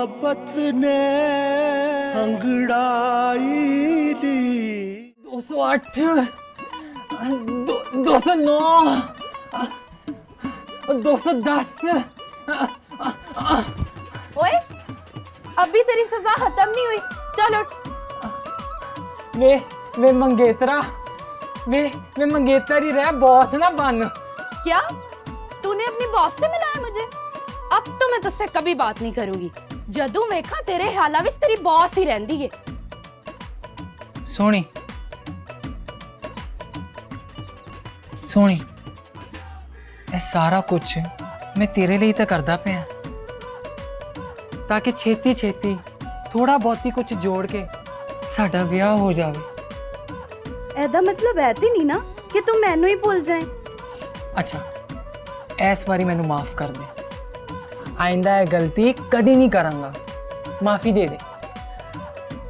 मोहब्बत ने अंगड़ाई दी। 208 209 210। ओए, अभी तेरी सजा खत्म नहीं हुई, चल उठ। वे मंगेतरा, वे मंगेतर ही रह, बॉस ना बन। क्या तूने अपनी बॉस से मिलाया मुझे? अब तो मैं तुझसे कभी बात नहीं करूंगी। जदू वेखा तेरे ख्याला विच तेरी बॉस ही रहंदी है। सोनी सोनी, ये सारा कुछ मैं तेरे लिए तो करदा पिया, ताकि छेती छेती थोड़ा बहुत ही कुछ जोड़ के साडा विआह हो जावे। एदा मतलब है ती नहीं ना कि तू मैनू ही भूल जाए। अच्छा, इस बारी मैनू माफ कर दे, आइंदा ये गलती कदी नहीं करांगा, माफी दे दे।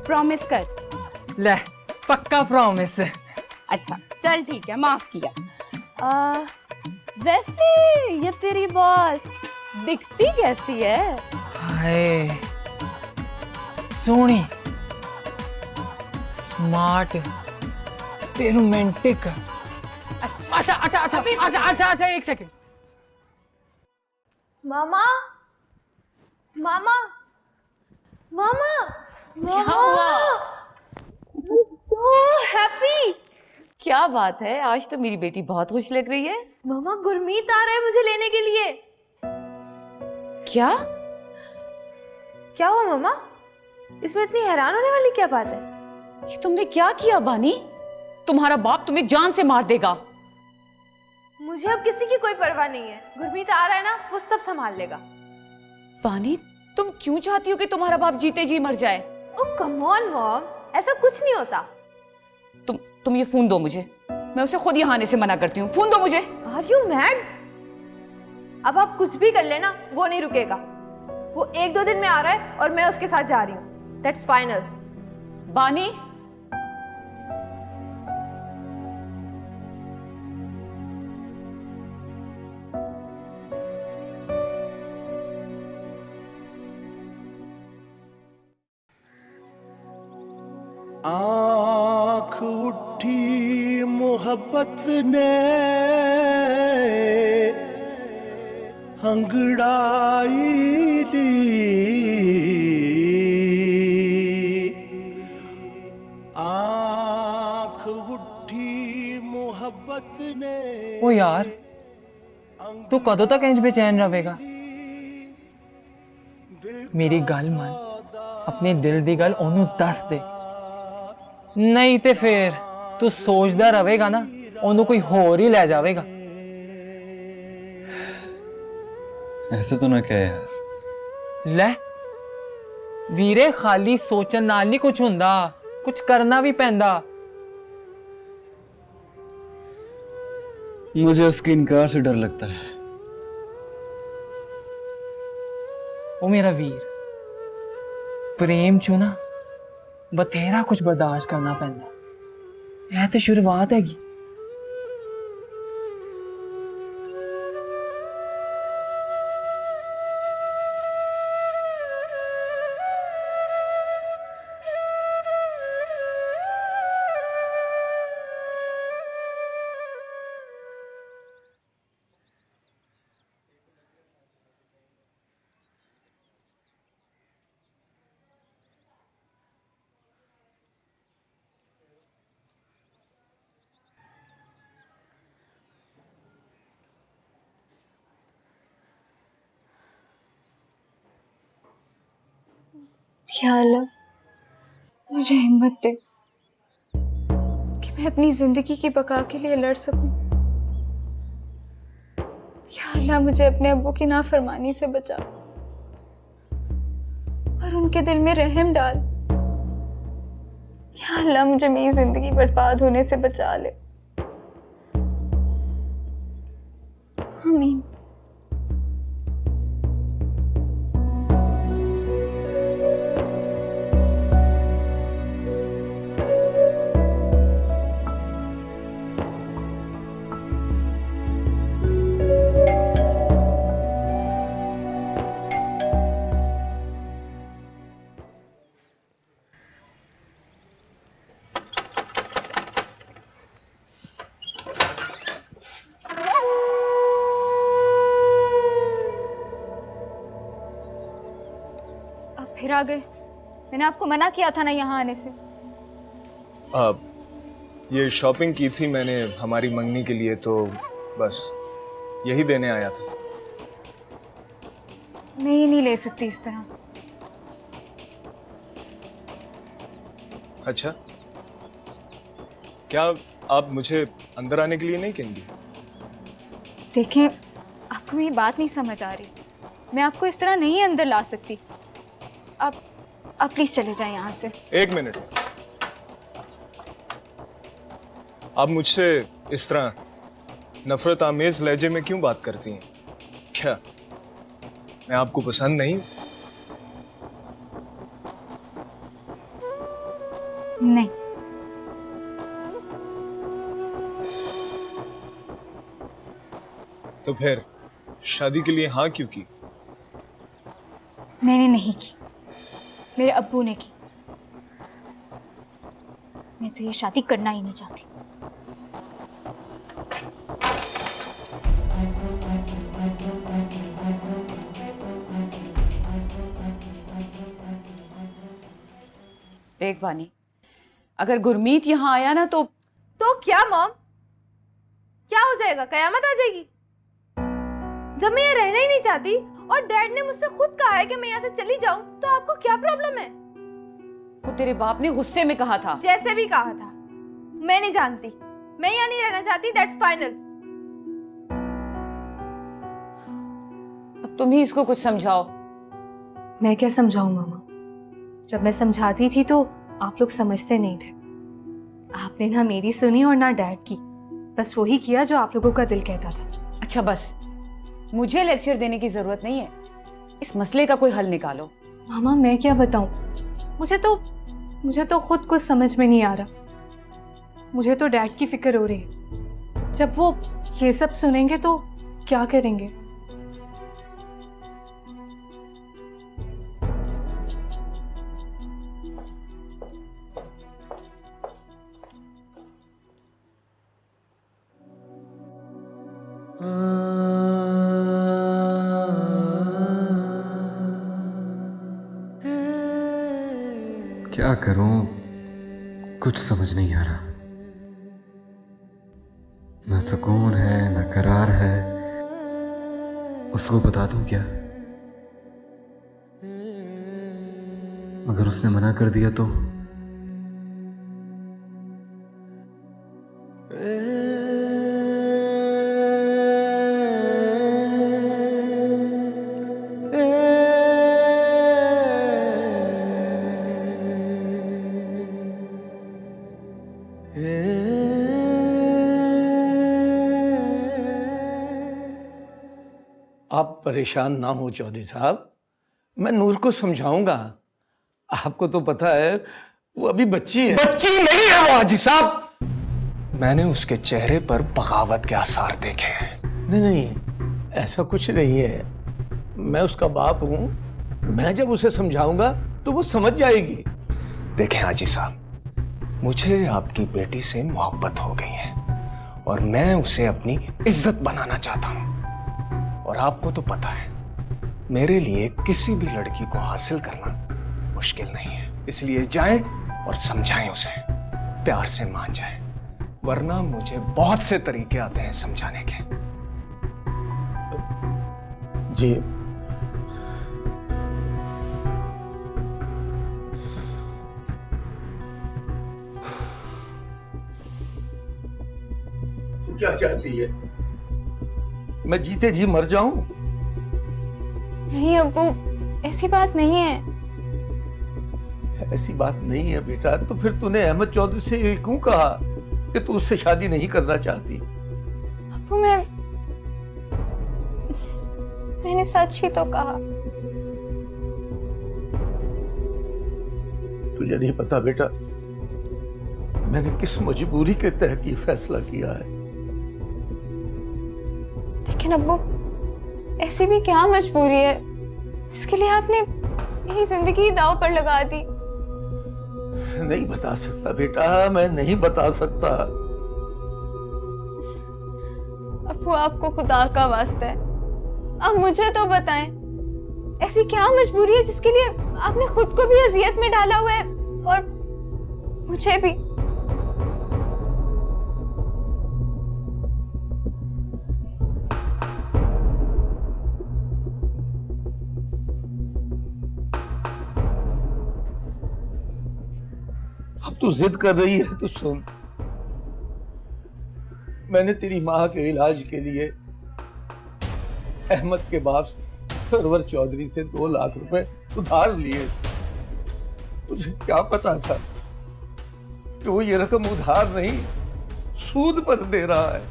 प्रॉमिस कर। ले, पक्का प्रॉमिस। अच्छा चल ठीक है, माफ किया। वैसे ये तेरी बॉस दिखती कैसी है? हाय, सोनी, स्मार्ट, रोमांटिक। अच्छा, एक सेकंड। मामा मामा मामा क्या हुआ? so happy. क्या बात है, आज तो मेरी बेटी बहुत खुश लग रही है। मामा गुरमीत आ रहा है मुझे लेने के लिए। क्या? क्या हुआ मामा? इसमें इतनी हैरान होने वाली क्या बात है? ये तुमने क्या किया बानी? तुम्हारा बाप तुम्हें जान से मार देगा। मुझे अब किसी की कोई परवाह नहीं है। गुरमीत आ रहा है ना, वो सब संभाल लेगा। बानी, तुम क्यों चाहती हो कि तुम्हारा बाप जीते जी मर जाए? ओह कम ऑन मॉम, ऐसा कुछ नहीं होता। तुम ये फोन दो मुझे, मैं उसे खुद यहाँ आने से मना करती हूँ। फोन दो मुझे। Are you mad? अब आप कुछ भी कर लेना, वो नहीं रुकेगा। वो 1-2 दिन में आ रहा है और मैं उसके साथ जा रही हूँ। That's final. बानी, आँख उठी मोहब्बत ने अंगड़ाई दी। आँख उठी मोहब्बत ने। ओ यार, तू कदों तक इंज बेचैन रहेगा? मेरी गल मन, अपने दिल दी गल ओनू दस दे, नहीं ते फिर तू सोचदा रहेगा ना, ओनू कोई होर ही ले जावेगा। ऐसे तो ना कह यार। ले वीरे, खाली सोचन नाल नहीं कुछ हुंदा, कुछ करना भी पैंदा। मुझे उसके इनकार से डर लगता है। ओ मेरा वीर, प्रेम चो ना बथेरा कुछ बर्दाश्त करना पैंदा। यह तो शुरुआत हैगी। या अल्लाह, मुझे हिम्मत दे कि मैं अपनी जिंदगी की बका के लिए लड़ सकूं। या अल्लाह, मुझे अपने अब्बू की नाफरमानी से बचा और उनके दिल में रहम डाल। या अल्लाह, मुझे मेरी जिंदगी बर्बाद होने से बचा ले। आमीन। फिर आ गए। मैंने आपको मना किया था ना यहाँ आने से। ये शॉपिंग की थी मैंने हमारी मंगनी के लिए, तो बस यही देने आया था। मैं ये नहीं ले सकती इस तरह। अच्छा, क्या आप मुझे अंदर आने के लिए नहीं कहेंगी? देखें, आपको मेरी बात नहीं समझ आ रही। मैं आपको इस तरह नहीं अंदर ला सकती। आप प्लीज चले जाएं यहाँ से। एक मिनट, आप मुझसे इस तरह नफरत आमेज लहजे में क्यों बात करती हैं? क्या मैं आपको पसंद नहीं? नहीं। तो फिर शादी के लिए हाँ क्यों की? मैंने नहीं की, मेरे अब्बू ने की। मैं तो ये शादी करना ही नहीं चाहती। देख बानी, अगर गुरमीत यहाँ आया ना तो क्या मॉम, क्या हो जाएगा? कयामत आ जाएगी? जब मैं यहाँ रहना ही नहीं चाहती और डैड ने मुझसे खुद कहा है कि मैं यहाँ से चली जाऊं, तो आपको क्या प्रॉब्लम है? वो तेरे बाप ने गुस्से में कहा था। जैसे भी कहा था, मैं नहीं जानती। मैं यहाँ नहीं रहना चाहती, दैट्स फाइनल। अब तुम ही इसको कुछ समझाओ। मैं क्या समझाऊं मामा? जब मैं समझाती थी तो आप लोग समझते नहीं थे। आपने ना मेरी सुनी और ना डैड की, बस वही किया जो आप लोगों का दिल कहता था। अच्छा बस, मुझे लेक्चर देने की जरूरत नहीं है। इस मसले का कोई हल निकालो। मामा मैं क्या बताऊं, मुझे तो खुद कुछ समझ में नहीं आ रहा। मुझे तो डैड की फिक्र हो रही है। जब वो ये सब सुनेंगे तो क्या करेंगे? क्या करूं, कुछ समझ नहीं आ रहा। ना सुकून है ना करार है। उसको बता दूं क्या? अगर उसने मना कर दिया तो? आप परेशान ना हो चौधरी साहब, मैं नूर को समझाऊंगा। आपको तो पता है वो अभी बच्ची है। बच्ची नहीं है वो हाजी साहब। मैंने उसके चेहरे पर बगावत के आसार देखे हैं। नहीं, ऐसा कुछ नहीं है। मैं उसका बाप हूं। मैं जब उसे समझाऊंगा तो वो समझ जाएगी। देखें हाजी साहब, मुझे आपकी बेटी से मोहब्बत हो गई है और मैं उसे अपनी इज्जत बनाना चाहता हूं। और आपको तो पता है, मेरे लिए किसी भी लड़की को हासिल करना मुश्किल नहीं है। इसलिए जाएं और समझाएं उसे, प्यार से मान जाए, वरना मुझे बहुत से तरीके आते हैं समझाने के। जी क्या चाहती है? मैं जीते जी मर जाऊं? नहीं अब्बू, ऐसी बात नहीं है। ऐसी बात नहीं है बेटा, तो फिर तूने अहमद चौधरी से ये क्यों कहा कि तू उससे शादी नहीं करना चाहती? अब्बू मैंने सच ही तो कहा। तुझे नहीं पता बेटा, मैंने किस मजबूरी के तहत ये फैसला किया है। लेकिन अब्बू, ऐसी भी क्या मजबूरी है जिसके लिए आपने मेरी जिंदगी दांव पर लगा दी? नहीं बता सकता बेटा, मैं नहीं बता सकता। अब्बू, आपको खुदा का वास्ता है, आप मुझे तो बताएं। ऐसी क्या मजबूरी है जिसके लिए आपने खुद को भी अजियत में डाला हुआ है और मुझे भी? अब तू जिद कर रही है तो सुन, मैंने तेरी माँ के इलाज के लिए अहमद के बाप सरवर चौधरी से 2 लाख रुपए उधार लिए। मुझे क्या पता था कि वो ये रकम उधार नहीं सूद पर दे रहा है।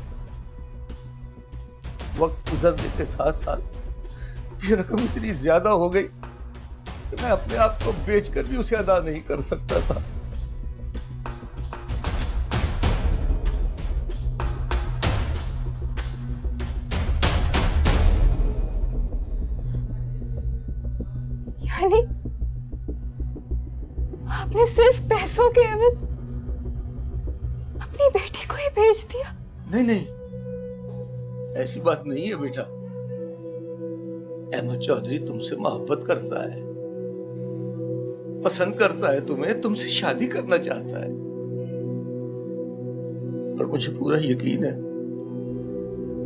वक्त गुजरने के साथ साथ ये रकम इतनी ज्यादा हो गई कि मैं अपने आप को बेचकर भी उसे अदा नहीं कर सकता था। यानी आपने सिर्फ पैसों के एवज अपनी बेटी को ही भेज दिया? नहीं नहीं, ऐसी बात नहीं है बेटा। अहमद चौधरी तुमसे मोहब्बत करता है, पसंद करता है तुम्हें, तुमसे शादी करना चाहता है। और मुझे पूरा यकीन है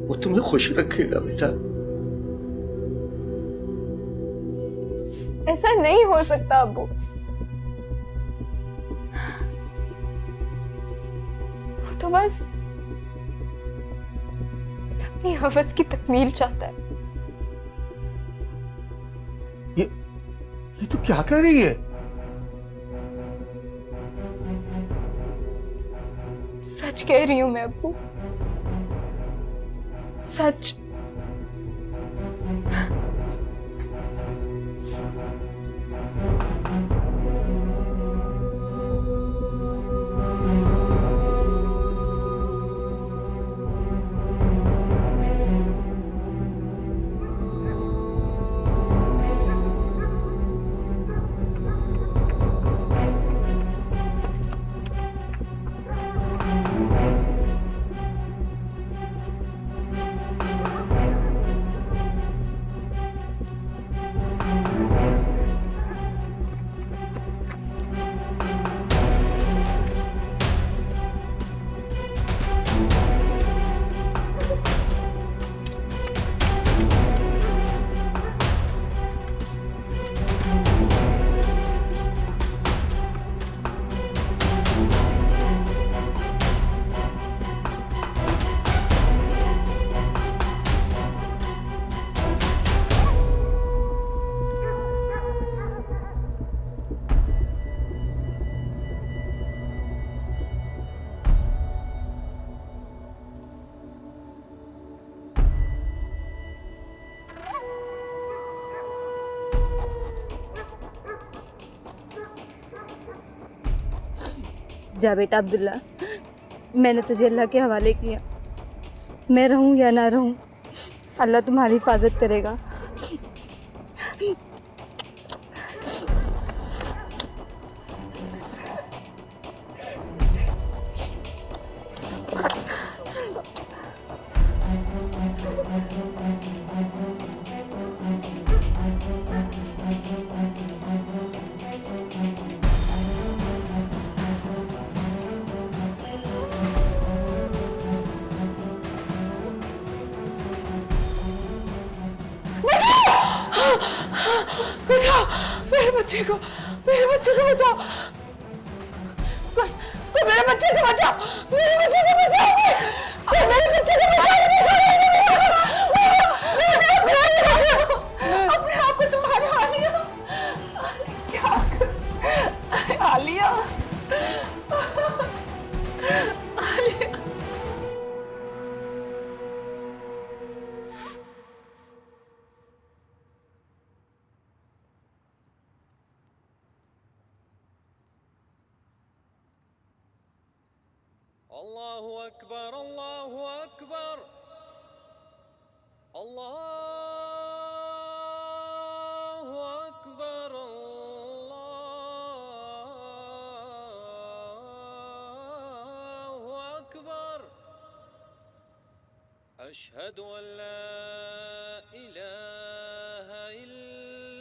वो तुम्हें खुश रखेगा बेटा। ऐसा नहीं हो सकता अब्बू। वो तो बस अपनी हवस की तकमील चाहता है। ये तो क्या कह रही है? सच कह रही हूं मैं अब्बू, सच। जा बेटा अब्दुल्ला, मैंने तुझे अल्लाह के हवाले किया। मैं रहूं या ना रहूं, अल्लाह तुम्हारी हिफाजत करेगा। बचाओ मेरे बच्चे को बचाओ। कोई मेरे बच्चे को बचाओ, मेरे बच्चे को बचाओ, कोई मेरे बच्चे को बचाओ। अपने आप को संभालो आलिया। क्या आलिया, आलिया। अल्लाहु अकबर, अल्लाहु अकबर, अल्लाहु अकबर, अल्लाहु अकबर। अशहदु अन ला इलाहा इल्लल्लाह।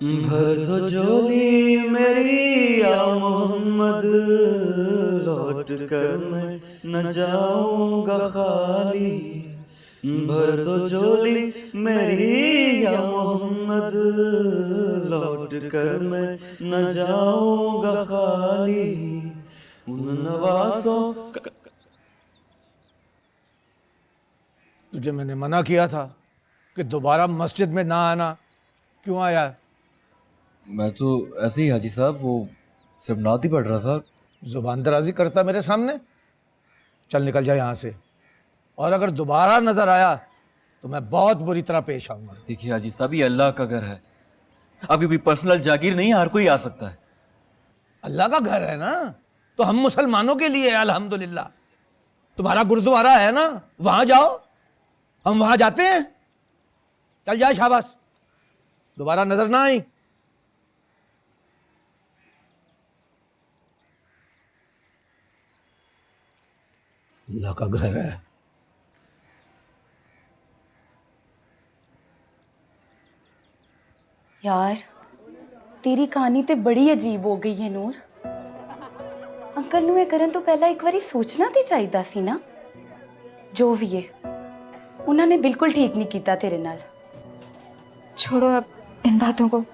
भर दो झोली मेरी या मोहम्मद, लौट कर मैं न जाऊंगा खाली। भर दो झोली मेरी या मोहम्मद, लौट कर मैं न जाऊंगा खाली। उन नवासों तुझे मैंने मना किया था कि दोबारा मस्जिद में ना आना, क्यों आया? मैं तो ऐसे ही हाजी साहब, वो सिर्फ नात ही पढ़ रहा था। जुबान दराजी करता मेरे सामने? चल निकल जा यहाँ से, और अगर दोबारा नजर आया तो मैं बहुत बुरी तरह पेश आऊंगा। देखिए हाजी साहब, ये अल्लाह का घर है, अभी भी पर्सनल जागीर नहीं, हर कोई आ सकता है। अल्लाह का घर है ना, तो हम मुसलमानों के लिए है, अल्हम्दुलिल्लाह। तुम्हारा गुरुद्वारा है ना, वहां जाओ, हम वहां जाते हैं। चल जाए, शाबाश, दोबारा नजर ना आई। अल्लाह का घर है। यार तेरी कहानी ते बड़ी अजीब हो गई है नूर। अंकल नूं करन तो पहला एक बारी सोचना तो चाहिए सी ना। जो भी है उन्होंने बिल्कुल ठीक नहीं किया तेरे नाल। छोड़ो अब इन बातों को,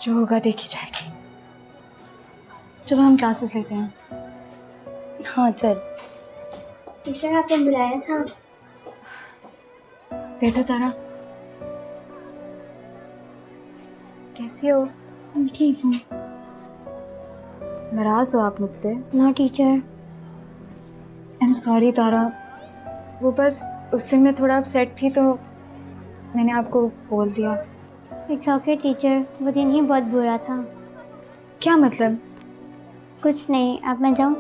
जो होगा देखी जाएगी। चलो हम क्लासेस लेते हैं। हाँ चल। टीचर आपने बुलाया था। बैठो तारा। कैसी हो? ठीक हूँ। नाराज हो आप मुझसे? No teacher. I am sorry Tara, वो बस उस दिन मैं थोड़ा अपसेट थी तो मैंने आपको बोल दिया। इट्स ओके टीचर, वो दिन ही बहुत बुरा था। क्या मतलब? कुछ नहीं, अब मैं जाऊँ?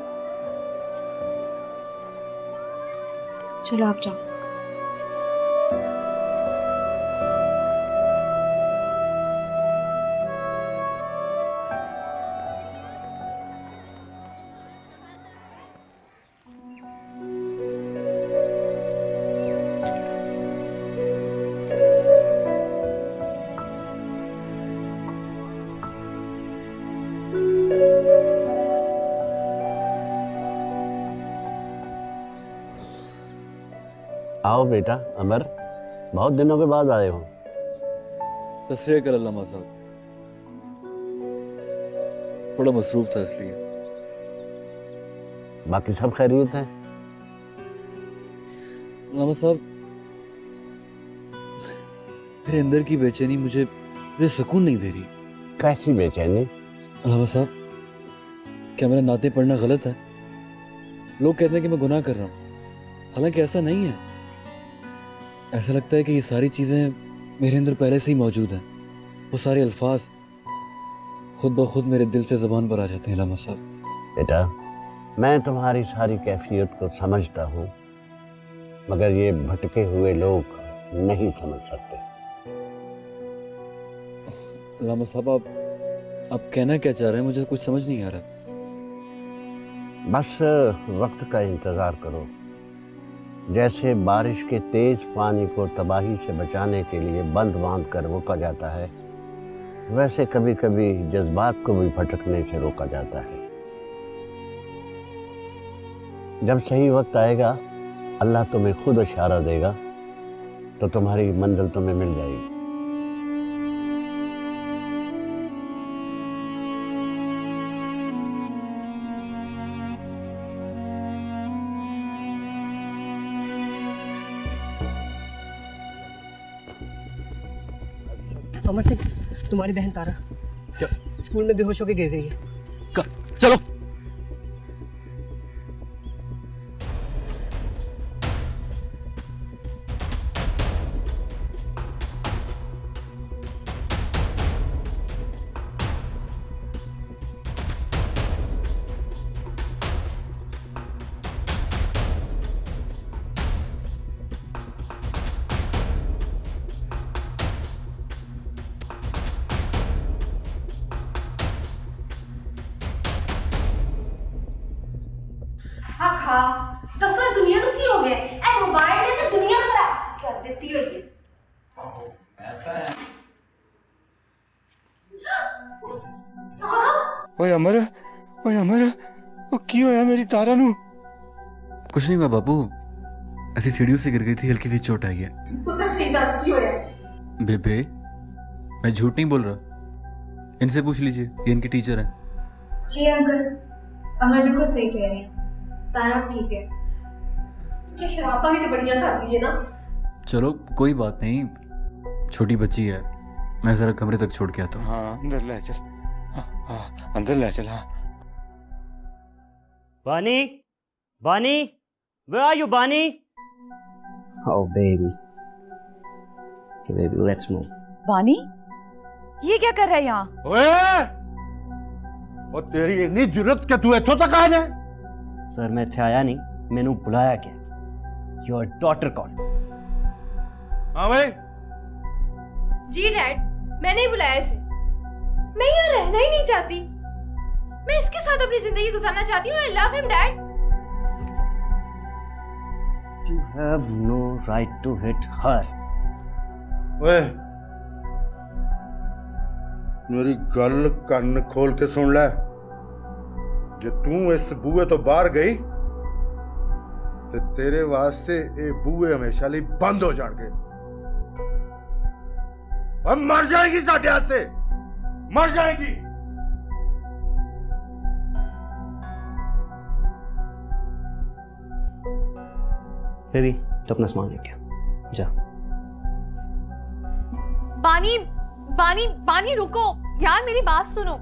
चलो आप जाओ। आओ बेटा अमर, बहुत दिनों के बाद आए हो। सत श्री अकाल अल्लामा साहब, थोड़ा मसरूफ था इसलिए। बाकी सब खैरियत है? अल्लामा साहब, मेरे अंदर की बेचैनी मुझे सुकून नहीं दे रही। कैसी बेचैनी? अल्लामा साहब, क्या मेरा नाते पढ़ना गलत है? लोग कहते हैं कि मैं गुनाह कर रहा हूँ, हालांकि ऐसा नहीं है। ऐसा लगता है कि ये सारी चीज़ें मेरे अंदर पहले से ही मौजूद हैं। वो सारे अल्फाज खुद ब खुद मेरे दिल से ज़बान पर आ जाते हैं। अल्लामा साहब, बेटा मैं तुम्हारी सारी कैफियत को समझता हूँ, मगर ये भटके हुए लोग नहीं समझ सकते। अल्लामा साहब, आप कहना क्या चाह रहे हैं? मुझे कुछ समझ नहीं आ रहा। बस वक्त का इंतज़ार करो। जैसे बारिश के तेज पानी को तबाही से बचाने के लिए बंद बांध कर रोका जाता है, वैसे कभी कभी जज्बात को भी भटकने से रोका जाता है। जब सही वक्त आएगा, अल्लाह तुम्हें खुद इशारा देगा तो तुम्हारी मंजिल तुम्हें मिल जाएगी। अमर सिंह, तुम्हारी बहन तारा क्या स्कूल में बेहोश होकर गिर गई है। चलो। दसो दुनिया ਨੂੰ ਕੀ ਹੋ ਗਿਆ ਇਹ ਮੋਬਾਈਲ ਨੇ ਤਾਂ ਦੁਨੀਆ ਖਰਾਬ ਕਰ ਦਿੱਤੀ ਹੋਈ ਹੈ ओए अमर ओ की होया मेरी तारा नु? कुछ नहीं हुआ बाबू, ऐसी सीढ़ियों से गिर गई थी, हल्की सी चोट आई है। ਪੁੱਤਰ ਸਹੀ ਦੱਸ ਕੀ ਹੋਇਆ बेबे मैं झूठ नहीं बोल रहा, इनसे पूछ लीजिए, ये इनके टीचर हैं। जी अंकल, अमर बिल्कुल सही कह रहे हैं, तारा ठीक है। ਕਿ ਸ਼ਰਾਰਤਾਂ ਵੀ ਤੇ ਬੜੀਆਂ ਕਰਦੀ ਹੈ ਨਾ चलो कोई बात नहीं, छोटी बच्ची है, मैं जरा कमरे तक छोड़ के आता हूँ। हाँ अंदर ले चल, हाँ अंदर ले चल। हाँ बानी, बानी, where are you, बानी? Oh baby, okay, baby, let's move. बानी, ये क्या कर रहा है यहाँ? ओए, और तेरी इतनी जुर्रत कि तू इत्थों तक आ जाए? सर मैं इत्थे आया नहीं, मैनू बुलाया क्या? Your daughter कौन? हाँ भाई। जी डैड, मैंने ही बुलाया इसे। मैं यहाँ रहना ही नहीं चाहती, मैं इसके साथ अपनी जिंदगी गुजारना चाहती हूँ। I love him dad. You have no right to hit her. ओए, मेरी गल कान खोल के सुन ले। जे तू इस बूहे तो बाहर गई ते तेरे वास्ते ये बूहे हमेशा लिए बंद हो जाएंगे। अब मर जाएगी साढ़े हाथ से, मर जाएगी। बेबी तो अपना सामान लेके आ, जा। बानी बानी बानी रुको यार, मेरी बात सुनो।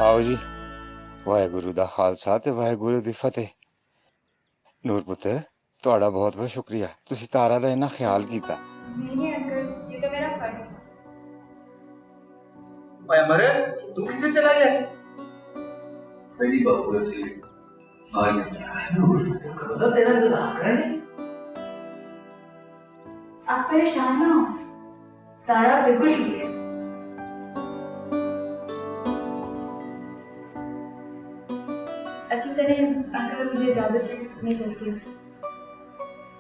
आओ जी, वाहेगुरु दा खालसा ते वाहेगुरु दी फतेह। नूर पुत्र, तुहाड़ा बहुत बहुत शुक्रिया, तुसी तारा दा इन्ना ख्याल कीता। नहीं अंकल, ये तो मेरा फर्ज था। ओए अमर, तू किसे चला गया ऐसे? मेरी बहू ऐसी आ गया, तेरा इंतजार कर रहे हैं। आप परेशान ना हो, तारा बिल्कुल ठीक है। अच्छा चलिए अंकल, मुझे इजाजत है, मैं चलती हूँ।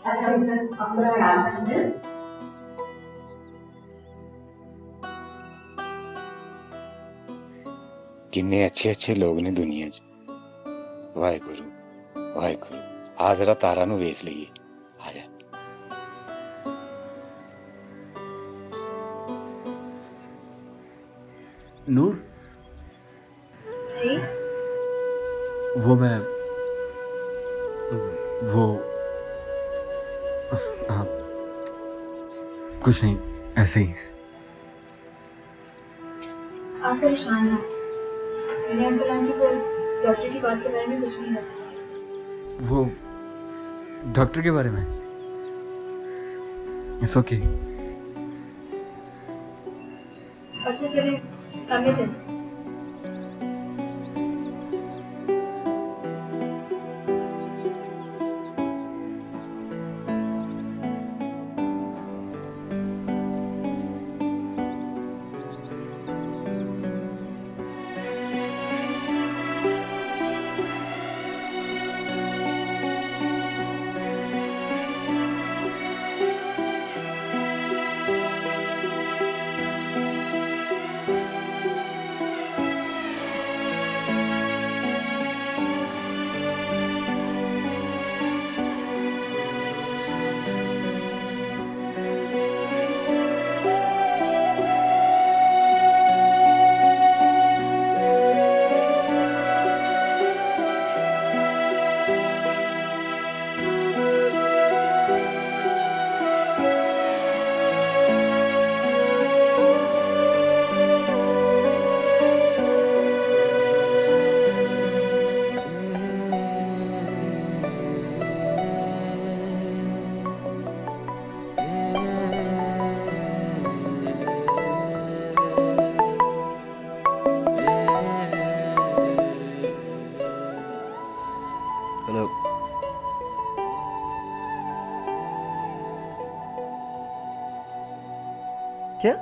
अच्छा अपना ख्याल रखना। किन्ने अच्छे अच्छे लोग ने दुनिया च। वाहेगुरु वाहेगुरु, आ जरा तारा नु वेख लईए, आ जा। नूर जी, वो मैं वो हाँ कुछ नहीं, ऐसे ही। आप परेशान ना, मैंने अंकल आंटी को डॉक्टर की बात के बारे में कुछ नहीं बताया। वो डॉक्टर के बारे में? It's okay. अच्छा चलिए, कमरे चलिए। हेलो। क्या?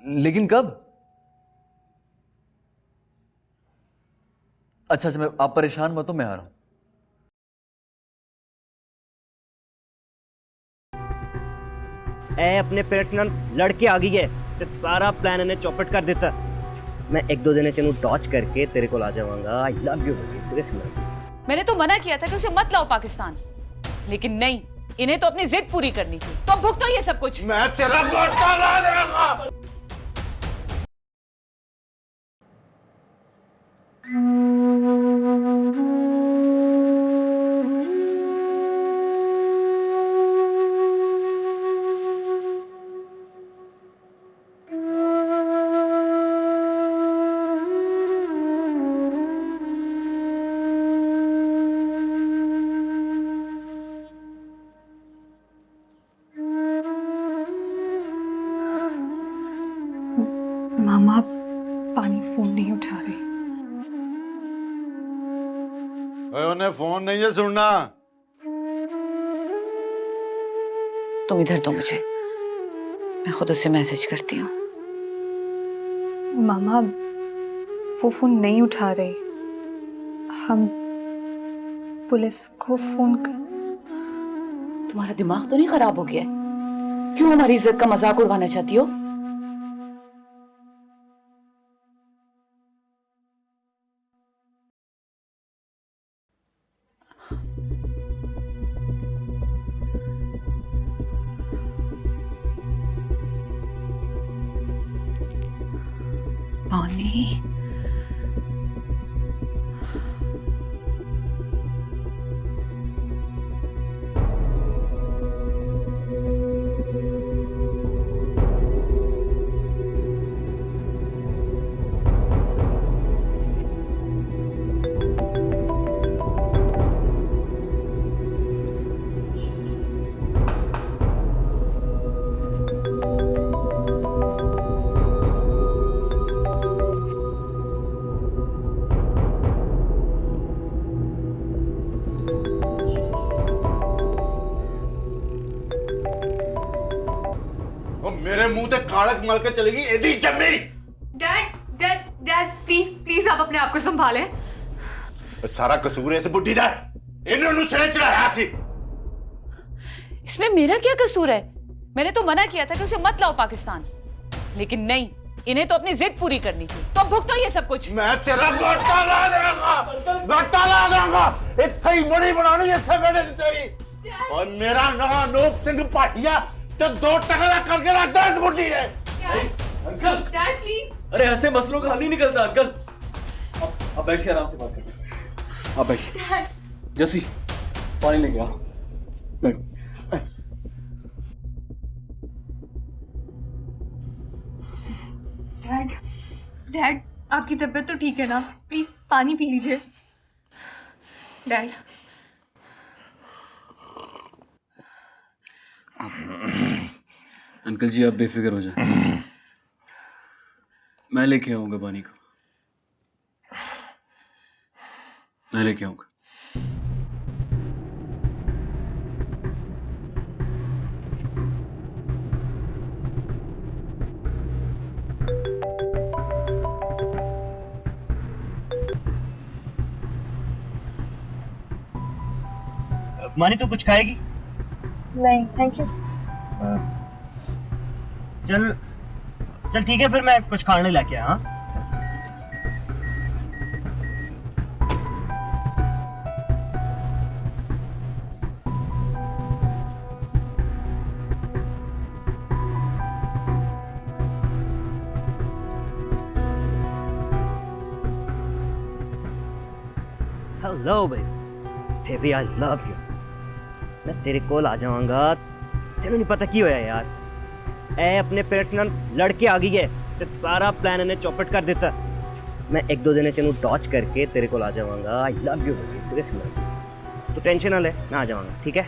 लेकिन कब? अच्छा अच्छा, मैं आप परेशान मत हो, मैं आ रहा हूं। ए अपने पेरेंट्स ਨਾਲ ਲੜ ਕੇ ਆ ਗਈ ਹੈ ਤੇ ਸਾਰਾ ਪਲਾਨ ਇਹਨੇ ਚੌਪਟ ਕਰ ਦਿੱਤਾ। मैं एक दो दिन चैनू टॉच करके तेरे को ला जाऊंगा। आई लव यू सीरियसली। मैंने तो मना किया था कि उसे मत लाओ पाकिस्तान, लेकिन नहीं, इन्हें तो अपनी जिद पूरी करनी थी। तो अब भुगतो ये सब कुछ। मैं तेरा गोटा ला देगा। मामा पानी फोन नहीं उठा रही। उन्हें फोन नहीं है सुनना। तुम इधर दो मुझे, मैं खुद उसे मैसेज करती हूँ। मामा वो फोन नहीं उठा रही। हम पुलिस को फोन कर। तुम्हारा दिमाग तो नहीं खराब हो गया? क्यों हमारी इज्जत का मजाक उड़वाना चाहती हो? पानी मेरे मुंह ते कालक मल के चलेगी एदी जम्मी। Dad dad dad please please आप अपने आप को संभालें। सारा कसूर है इस बुड्ढी दा। इन्होंने सिरे चढ़ाया सी। इसमें मेरा क्या कसूर है? मैंने तो मना किया था कि उसे मत लाओ पाकिस्तान, लेकिन नहीं, इन्हें तो अपनी जिद पूरी करनी थी। तो अब भुगतो ये सब कुछ। मैं तेरा गोटा ला देगा, गोटा ला देगा। इत्थे ही मुड़ी बनानी है सवेरे तेरी। और मेरा नाम अनूप सिंह भाटिया तो 2 टकरा करके रख दे इस बुड्ढी ने। Uncle dad please. अरे ऐसे मसलों का हल नहीं निकलता अंकल। अब बैठिए, आराम से बात करते हैं। आप बैठिए। जसी पानी लेके आओ। बैठ। डैड डैड, आपकी तबीयत तो ठीक है ना? प्लीज पानी पी लीजिए। डैड, अंकल जी आप बेफिक्र हो जाए, मैं लेके आऊंगा पानी को, मैं लेके आऊंगा। मानी तू कुछ खाएगी? नहीं थैंक यू। चल चल ठीक है, फिर मैं कुछ खाने लेके आया। हाँ hello baby, I love you. मैं तेरे कोल आ जावांगा, तेनू नहीं पता की होया यार। ए अपने पेरेंट्स नाल लड़के आ गई है ते सारा प्लान इन्हें चौपट कर दिता। मैं एक दो दिन तेनू टॉर्च करके तेरे कोल आ जावांगा। I love you baby, seriously. तू टेंशन ना ले, मैं आ जावांगा, ठीक है?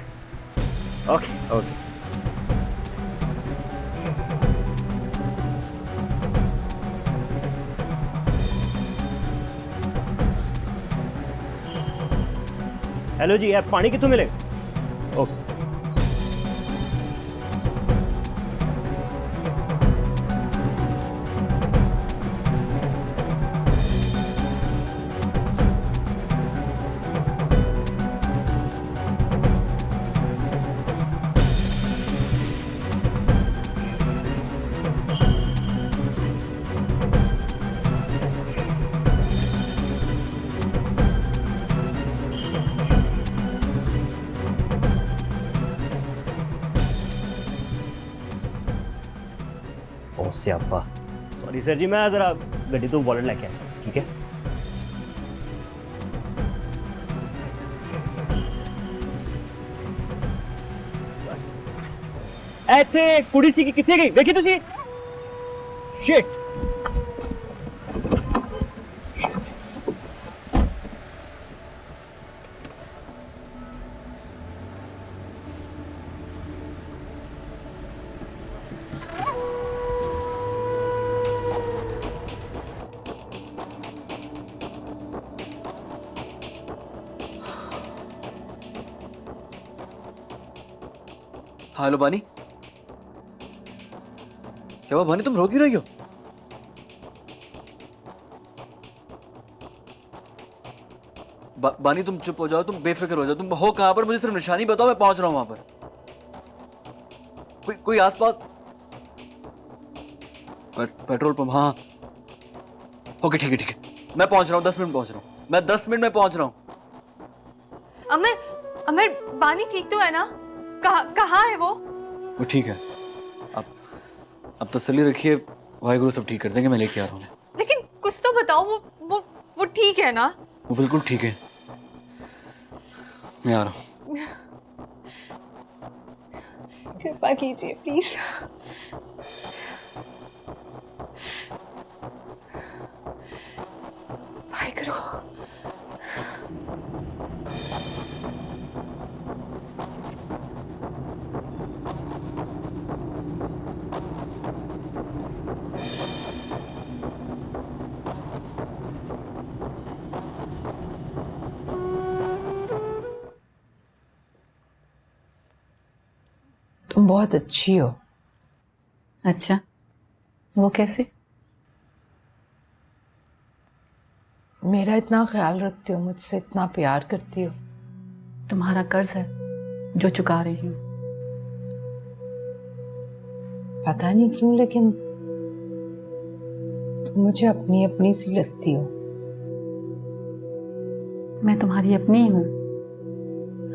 Okay okay. हेलो जी, यार पानी कितों मिलेगा? ओके। स्यापा, सॉरी सर जी, मैं जरा गड्डी तो वॉलेट लेके आया, ठीक है? ऐथे कुड़ी सी किथे गई देखी तुसी? शिट। हेलो बानी, क्या हुआ बानी, तुम रो क्यों रही हो? बानी तुम चुप हो जाओ, तुम बेफिक्र हो जाओ। तुम हो कहां पर, मुझे सिर्फ निशानी बताओ, मैं पहुंच रहा हूं वहां पर। कोई आसपास पेट्रोल पंप? हाँ ओके ठीक है, मैं पहुंच रहा हूँ, 10 मिनट पहुंच रहा हूँ, मैं 10 मिनट में पहुंच रहा हूँ। अमर, बानी ठीक तो है ना? कहाँ है वो ठीक है। अब तसल्ली रखिए, वाहिगुरु सब ठीक कर देंगे, मैं लेके आ रहा हूँ। लेकिन कुछ तो बताओ, वो ठीक है ना? वो बिल्कुल ठीक है, मैं आ रहा हूँ। कृपा कीजिए प्लीज। वाहिगुरु। तुम बहुत अच्छी हो। अच्छा, वो कैसे? मेरा इतना ख्याल रखती हो, मुझसे इतना प्यार करती हो। तुम्हारा कर्ज है जो चुका रही हूँ। पता नहीं क्यों, लेकिन तुम मुझे अपनी अपनी सी लगती हो। मैं तुम्हारी अपनी हूँ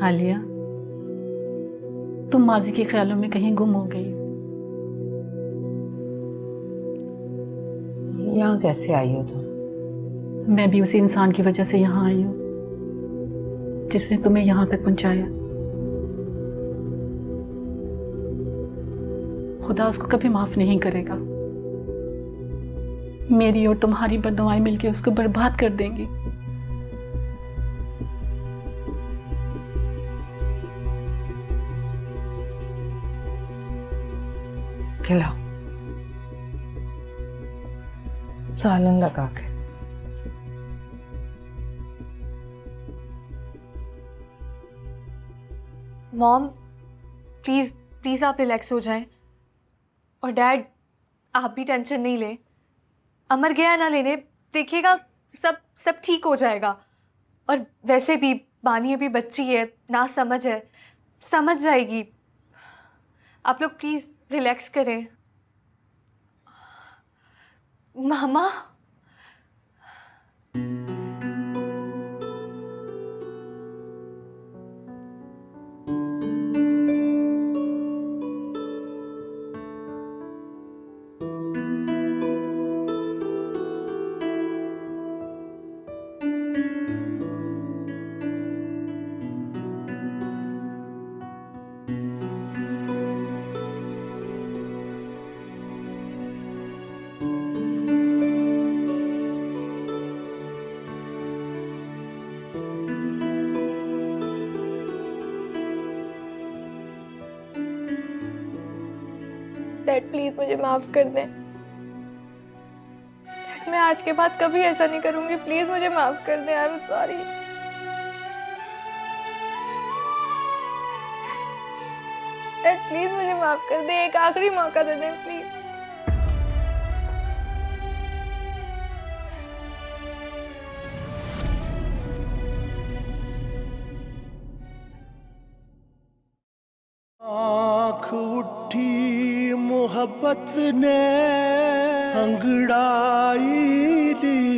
आलिया। तुम माजी के ख्यालों में कहीं गुम हो गई। यहाँ कैसे आई हो तुम? मैं भी उसी इंसान की वजह से यहाँ आई हूँ जिसने तुम्हें यहाँ तक पहुँचाया। खुदा उसको कभी माफ नहीं करेगा। मेरी और तुम्हारी बददुआएं मिलके उसको बर्बाद कर देंगी। खिलाओ सालन लगा के। मॉम प्लीज़ प्लीज़ आप रिलैक्स हो जाएं। और डैड आप भी टेंशन नहीं लें। अमर गया ना लेने, देखिएगा सब ठीक हो जाएगा। और वैसे भी बानी अभी बच्ची है, ना समझ है, समझ जाएगी। आप लोग प्लीज़ रिलैक्स करें। मामा डैड प्लीज मुझे माफ कर दें। डैड मैं आज के बाद कभी ऐसा नहीं करूंगी, प्लीज मुझे माफ कर दें। आई एम सॉरी। डैड प्लीज मुझे माफ कर दें, एक आखिरी मौका दे दें प्लीज। आँख उठी मोहब्बत ने अंगड़ाई ली।